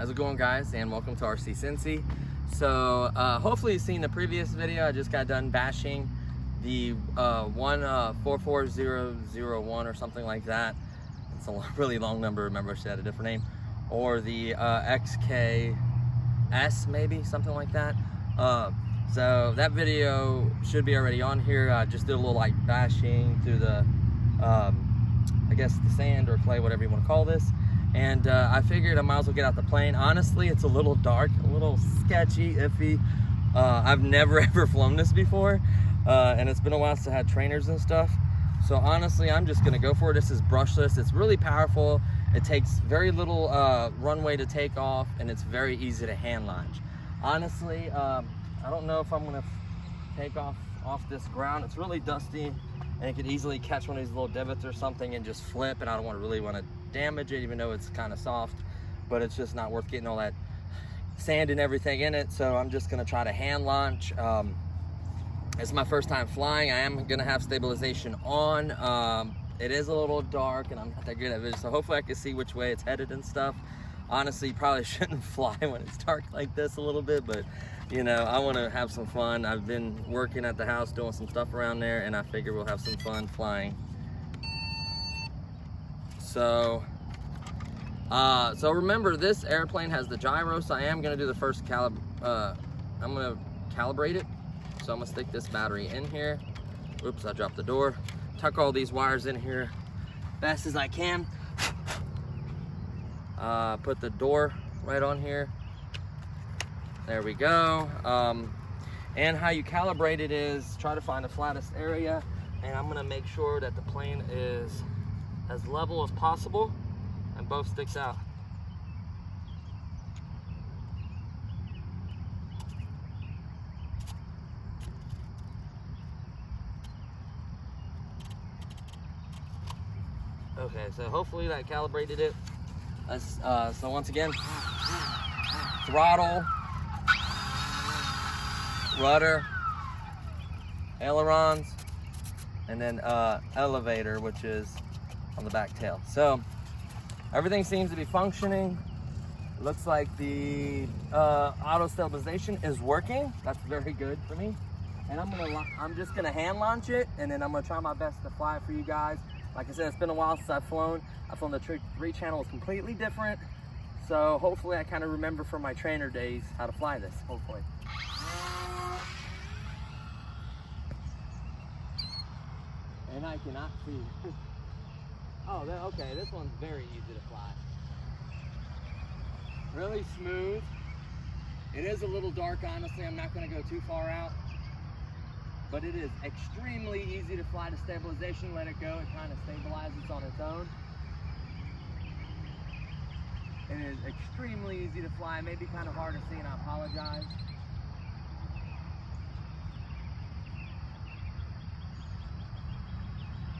How's it going, guys, and welcome to RC Cincy. So hopefully you've seen the previous video. I just got done bashing the 44001 or something like that. It's a really long number. Remember, I should have a different name. Or the XK-A600 maybe, something like that. So that video should be already on here. I just did a little like bashing through the I guess the sand or clay, whatever you want to call this. And I figured I might as well get out the plane. Honestly, it's a little dark, a little sketchy, iffy. I've never ever flown this before, and it's been a while since I had trainers and stuff. So honestly, I'm just gonna go for it. This is brushless. It's really powerful. It takes very little runway to take off, and it's very easy to hand launch. Honestly, I don't know if I'm gonna take off this ground. It's really dusty, and it could easily catch one of these little divots or something and just flip, and I don't really want to damage it, even though it's kind of soft, but it's just not worth getting all that sand and everything in it. So I'm just gonna try to hand launch. It's my first time flying. I am gonna have stabilization on. It is a little dark and I'm not that good at it, so hopefully I can see which way it's headed and stuff. Honestly, you probably shouldn't fly when it's dark like this a little bit, but you know, I want to have some fun. I've been working at the house doing some stuff around there, and I figure we'll have some fun flying. So remember, this airplane has the gyro, so I am gonna do the first I'm gonna calibrate it. So I'm gonna stick this battery in here. Oops, I dropped the door. Tuck all these wires in here fast as I can. Put the door right on here. There we go. And how you calibrate it is try to find the flattest area, and I'm gonna make sure that the plane is as level as possible and both sticks out. Okay, so hopefully that calibrated it. So once again, throttle, rudder, ailerons, and then elevator, which is on the back tail. So everything seems to be functioning. Looks like the auto stabilization is working. That's very good for me. And I'm just gonna hand launch it, and then I'm gonna try my best to fly it for you guys. Like I said, it's been a while since I've flown. I've flown the 3 channel is completely different. So hopefully I kind of remember from my trainer days how to fly this, hopefully. And I cannot see. Oh, okay, this one's very easy to fly. Really smooth. It is a little dark, honestly. I'm not gonna go too far out, but it is extremely easy to fly to stabilization. Let it go, it kind of stabilizes on its own. It is extremely easy to fly. It may be kind of hard to see, and I apologize.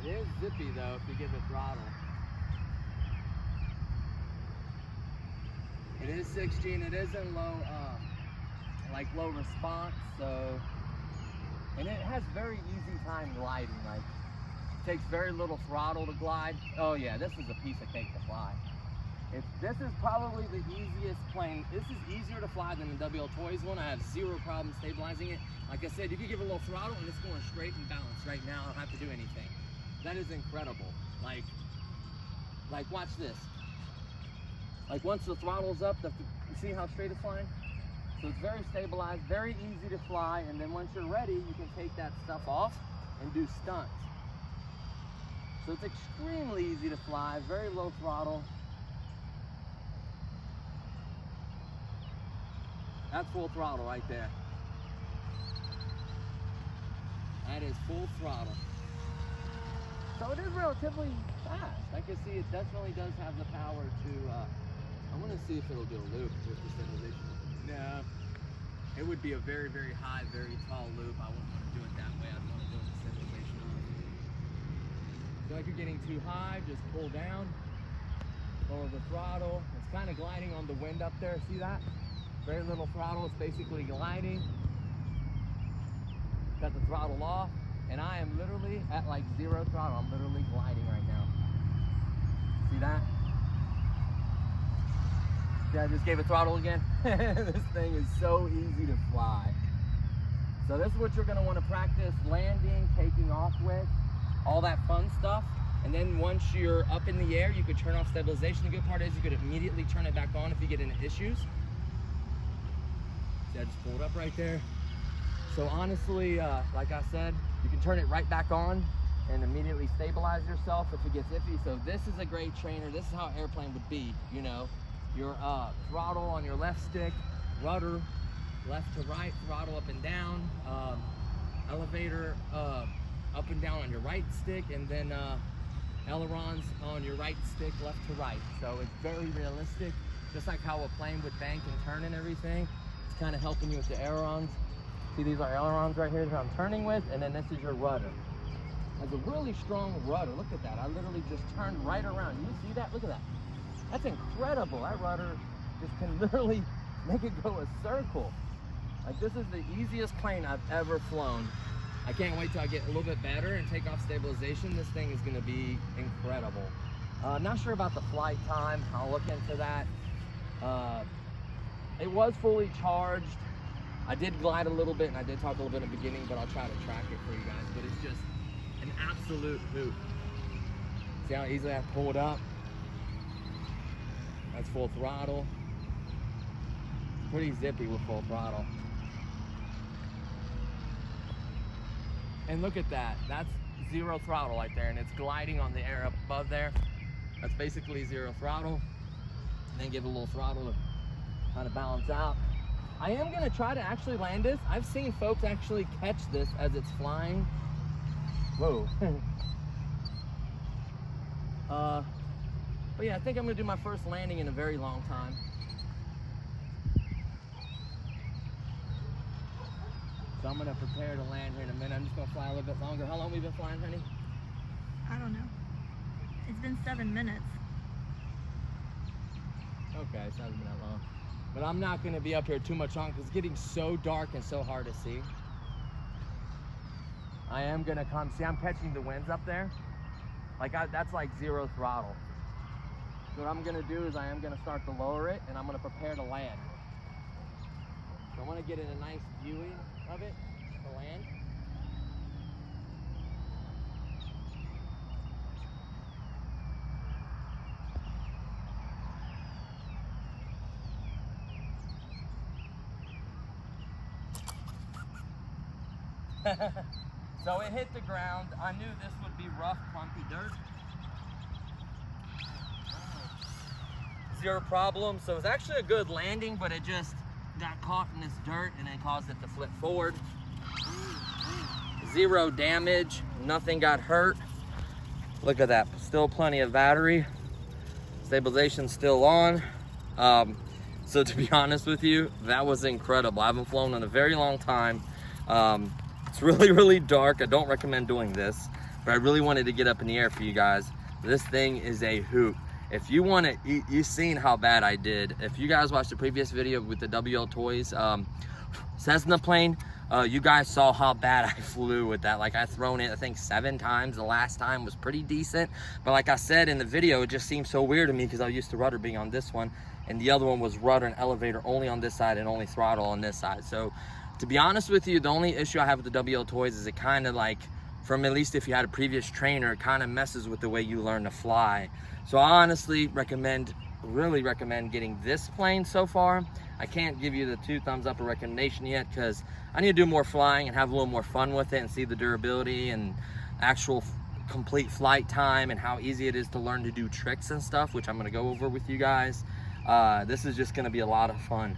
It is zippy though if you give it throttle. It is 16, it is in low, low response, so, and it has very easy time gliding. Like, it takes very little throttle to glide. Oh yeah, this is a piece of cake to fly. This is probably the easiest plane. This is easier to fly than the WL Toys one. I have zero problem stabilizing it. Like I said, you can give it a little throttle and it's going straight and balanced right now. I don't have to do anything. That is incredible. Like watch this. Like once the throttle's up, you see how straight it's flying? So it's very stabilized, very easy to fly, and then once you're ready, you can take that stuff off and do stunts. So it's extremely easy to fly, very low throttle. That's full throttle right there. That is full throttle. So it is relatively fast. I can see it definitely does have the power to, I want to see if it'll do a loop with the stabilization. No, it would be a very, very high, very tall loop. I wouldn't want to do it that way. I'd want to do it with stabilization on. So if you're getting too high, just pull down, lower the throttle. It's kind of gliding on the wind up there. See that? Very little throttle. It's basically gliding. Got the throttle off, and I am literally at like 0 throttle. I'm literally gliding right now. See that? Yeah, I just gave it throttle again. This thing is so easy to fly. So this is what you're gonna wanna practice landing, taking off with, all that fun stuff. And then once you're up in the air, you could turn off stabilization. The good part is you could immediately turn it back on if you get into issues. See, I just pulled up right there. So honestly, like I said, you can turn it right back on and immediately stabilize yourself if it gets iffy. So this is a great trainer. This is how an airplane would be, you know. Your throttle on your left stick, rudder, left to right, throttle up and down, elevator up and down on your right stick, and then ailerons on your right stick, left to right. So it's very realistic, just like how a plane would bank and turn and everything. It's kind of helping you with the ailerons. See, these are ailerons right here that I'm turning with, and then this is your rudder. It has a really strong rudder. Look at that. I literally just turned right around. You see that? Look at that. That's incredible. That rudder just can literally make it go a circle. Like, this is the easiest plane I've ever flown. I can't wait till I get a little bit better and take off stabilization. This thing is going to be incredible. Not sure about the flight time. I'll look into that. It was fully charged. I did glide a little bit, and I did talk a little bit in the beginning, but I'll try to track it for you guys. But it's just an absolute hoot. See how easily I pulled up? That's full throttle. Pretty zippy with full throttle. And look at that. That's 0 throttle right there, and it's gliding on the air up above there. That's basically 0 throttle. And then give it a little throttle to kind of balance out. I am gonna try to actually land this. I've seen folks actually catch this as it's flying. Whoa. But yeah, I think I'm gonna do my first landing in a very long time. So I'm gonna prepare to land here in a minute. I'm just gonna fly a little bit longer. How long have we been flying, honey? I don't know. It's been 7 minutes. Okay, so it hasn't been that long. But I'm not gonna be up here too much longer because it's getting so dark and so hard to see. I am gonna come, see, I'm catching the winds up there. Like, that's like 0 throttle. So what I'm gonna do is I am gonna start to lower it, and I'm gonna prepare to land. So I wanna get in a nice viewing of it to land. So it hit the ground. I knew this would be rough, clumpy dirt. 0 problem. So it was actually a good landing, but it just got caught in this dirt and then caused it to flip forward. 0 damage. Nothing got hurt. Look at that. Still plenty of battery. Stabilization's still on. So to be honest with you, that was incredible. I haven't flown in a very long time. It's really, really dark. I don't recommend doing this, but I really wanted to get up in the air for you guys. This thing is a hoot. If you want to, you've seen how bad I did. If you guys watched the previous video with the WL Toys Cessna plane, you guys saw how bad I flew with that. Like, I thrown it, I think 7 times. The last time was pretty decent. But like I said in the video, it just seemed so weird to me because I was used to rudder being on this one, and the other one was rudder and elevator only on this side and only throttle on this side. So to be honest with you, the only issue I have with the WL Toys is it kind of like, from at least if you had a previous trainer, it kind of messes with the way you learn to fly. So I honestly really recommend getting this plane so far. I can't give you the 2 thumbs up or recommendation yet because I need to do more flying and have a little more fun with it and see the durability and actual complete flight time and how easy it is to learn to do tricks and stuff, which I'm going to go over with you guys. This is just going to be a lot of fun.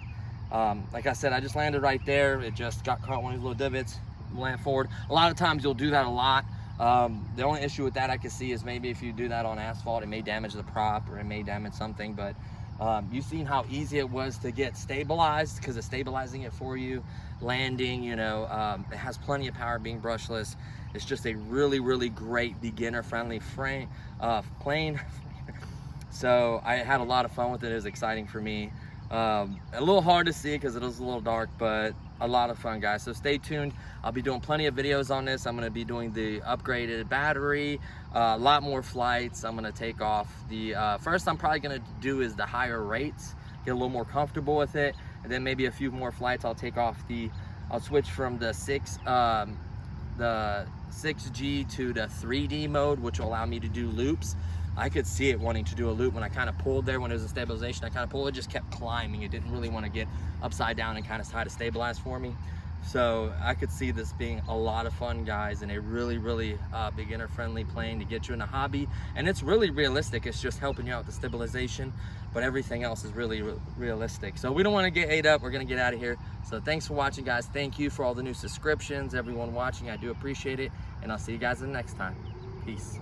Like I said, I just landed right there. It just got caught one of these little divots. land forward. A lot of times you'll do that a lot. The only issue with that I can see is maybe if you do that on asphalt, it may damage the prop or it may damage something, but you've seen how easy it was to get stabilized because it's stabilizing it for you, landing, you know, it has plenty of power being brushless. It's just a really, really great beginner-friendly plane. So I had a lot of fun with it. It was exciting for me. A little hard to see because it was a little dark, but a lot of fun, guys. So stay tuned. I'll be doing plenty of videos on this. I'm going to be doing the upgraded battery, a lot more flights. I'm going to take off the first I'm probably going to do is the higher rates, get a little more comfortable with it, and then maybe a few more flights. I'll take off I'll switch from the 6G to the 3D mode, which will allow me to do loops. I could see it wanting to do a loop when I kind of pulled there. When it was a stabilization, I kind of pulled, it just kept climbing. It didn't really want to get upside down and kind of try to stabilize for me. So I could see this being a lot of fun, guys, and a really, really beginner friendly plane to get you in a hobby. And it's really realistic. It's just helping you out with the stabilization, but everything else is really realistic. So we don't want to get ate up. We're going to get out of here. So thanks for watching, guys. Thank you for all the new subscriptions, everyone watching. I do appreciate it. And I'll see you guys in the next time. Peace.